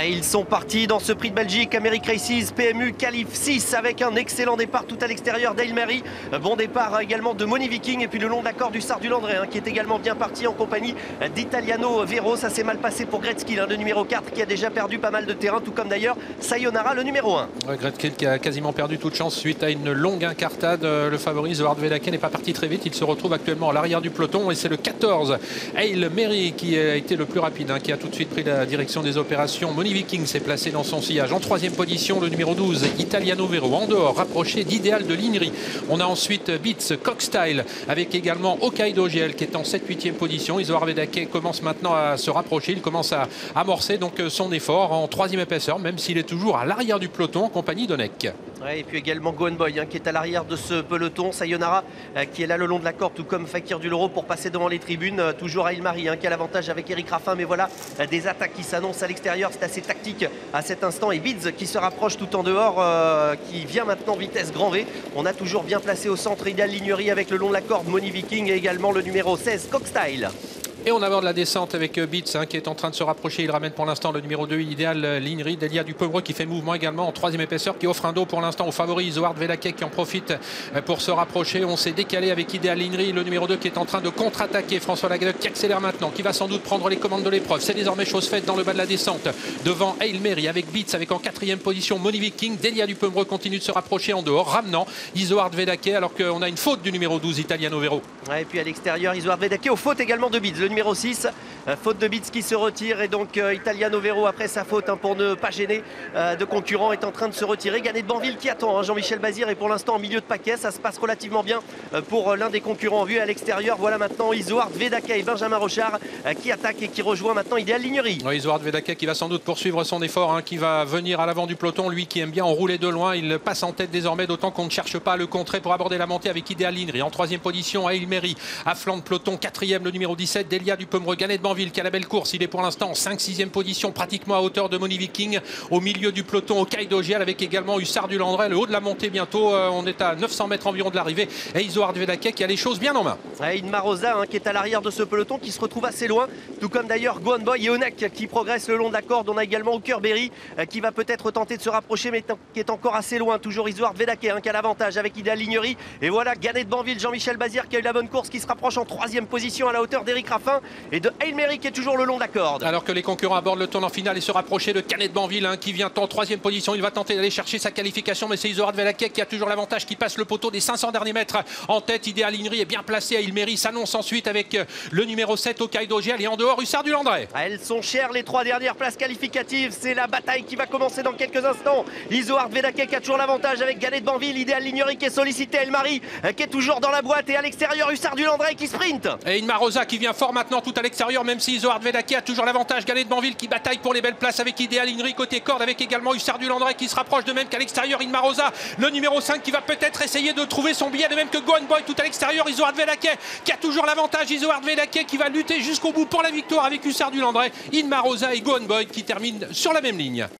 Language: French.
Et ils sont partis dans ce prix de Belgique, Amérique Races, PMU Qualif 6 avec un excellent départ tout à l'extérieur d'Hail Mary. Bon départ également de Moni Viking et puis le long de la corde du Sar du Landré qui est également bien parti en compagnie d'Italiano Vero. Ça s'est mal passé pour Gretzky, le numéro 4 qui a déjà perdu pas mal de terrain, tout comme d'ailleurs Sayonara, le numéro 1. Gretzky qui a quasiment perdu toute chance suite à une longue incartade. Le favori Zohar Vedake n'est pas parti très vite. Il se retrouve actuellement à l'arrière du peloton et c'est le 14 Hail Mary qui a été le plus rapide, qui a tout de suite pris la direction des opérations. Moni Viking s'est placé dans son sillage. En troisième position, le numéro 12, Italiano Vero. En dehors, rapproché d'Idéal de Lignery. On a ensuite Beats, Cockstyle, avec également Hokkaido GL qui est en 7-8e position. Zohar Vedake commence maintenant à se rapprocher. Il commence à amorcer donc son effort en troisième épaisseur, même s'il est toujours à l'arrière du peloton en compagnie d'Onek. Ouais, et puis également Gohan Boy qui est à l'arrière de ce peloton. Sayonara qui est là le long de la corde, tout comme Fakir du Loro pour passer devant les tribunes. Toujours Hail Mary qui a l'avantage avec Eric Raffin. Mais voilà des attaques qui s'annoncent à l'extérieur. C'est assez tactique à cet instant. Et Bids qui se rapproche tout en dehors, qui vient maintenant vitesse grand V. On a toujours bien placé au centre Idéal Lignery avec le long de la corde Moni Viking et également le numéro 16 Cockstyle. Et on aborde la descente avec Beats qui est en train de se rapprocher. Il ramène pour l'instant le numéro 2 Idéal Lignery. Delia du Pomereux qui fait mouvement également en troisième épaisseur, qui offre un dos pour l'instant au favori Zohar Vedake qui en profite pour se rapprocher. On s'est décalé avec Idéal Lignery, le numéro 2 qui est en train de contre-attaquer. François Lagardec qui accélère maintenant, qui va sans doute prendre les commandes de l'épreuve. C'est désormais chose faite dans le bas de la descente devant Hail Mary avec Beats, avec en quatrième position Moni Viking. Delia du Pomereux continue de se rapprocher en dehors, ramenant Zohar Vedake alors qu'on a une faute du numéro 12 Italiano Vero. Ouais, et puis à l'extérieur Zohar Vedake aux fautes également de Beats, le numéro 6. Faute de Beats qui se retire et donc Italiano Vero après sa faute pour ne pas gêner de concurrents est en train de se retirer. Ganet de Banville qui attend Jean-Michel Bazir est pour l'instant en milieu de paquet. Ça se passe relativement bien pour l'un des concurrents en vue à l'extérieur. Voilà maintenant Zohar Vedake et Benjamin Rochard qui attaquent et qui rejoint maintenant Idéal Lignery. Oui, Zohar Vedake qui va sans doute poursuivre son effort, qui va venir à l'avant du peloton. Lui qui aime bien enrouler de loin, il passe en tête désormais, d'autant qu'on ne cherche pas à le contrer pour aborder la montée avec Idéal Lignery. En troisième position Hail Mary, à flanc de peloton, quatrième le numéro 17 Delia du Pomereux. Ganet de Banville qui a la belle course, il est pour l'instant en 5-6e position, pratiquement à hauteur de Moni Viking. Au milieu du peloton Hokkaido GL avec également Hussard du Landré, le haut de la montée bientôt, on est à 900 mètres environ de l'arrivée. Et Zohar Vedake qui a les choses bien en main. Inma Rosa qui est à l'arrière de ce peloton, qui se retrouve assez loin, tout comme d'ailleurs Gohan Boy et Onek qui progressent le long de la corde. On a également Hookerberry qui va peut-être tenter de se rapprocher mais qui est encore assez loin. Toujours Zohar Vedake qui a l'avantage avec Idéal Lignery. Et voilà Ganet de Banville, Jean-Michel Bazir qui a eu la bonne course, qui se rapproche en troisième position à la hauteur d'Eric Raffin et de Hail Mary qui est toujours le long de la corde. Alors que les concurrents abordent le tournant final et se rapprocher de Ganet de Banville qui vient en troisième position. Il va tenter d'aller chercher sa qualification, mais c'est Zohar Vedake qui a toujours l'avantage, qui passe le poteau des 500 derniers mètres en tête. Idéal Lignery est bien placé. Hail Mary s'annonce ensuite avec le numéro 7 Hokkaido GL et en dehors Hussard du Landré. Elles sont chères les trois dernières places qualificatives. C'est la bataille qui va commencer dans quelques instants. Zohar Vedake qui a toujours l'avantage avec Ganet de Banville. Idéal Lignery qui est sollicité. Hail Mary qui est toujours dans la boîte et à l'extérieur Hussard du Landré qui sprint. Et Inma Rosa qui vient fort maintenant tout à l'extérieur, même si Zohar Vedake a toujours l'avantage. Ganet de Banville qui bataille pour les belles places avec Idéal Lignery côté corde, avec également Hussard du Landré qui se rapproche, de même qu'à l'extérieur Inma Rosa, le numéro 5 qui va peut-être essayer de trouver son billet, de même que Gohan Boy tout à l'extérieur. Zohar Vedake qui a toujours l'avantage. Zohar Vedake qui va lutter jusqu'au bout pour la victoire avec Hussard du Landré, Inma Rosa et Gohan Boy qui terminent sur la même ligne.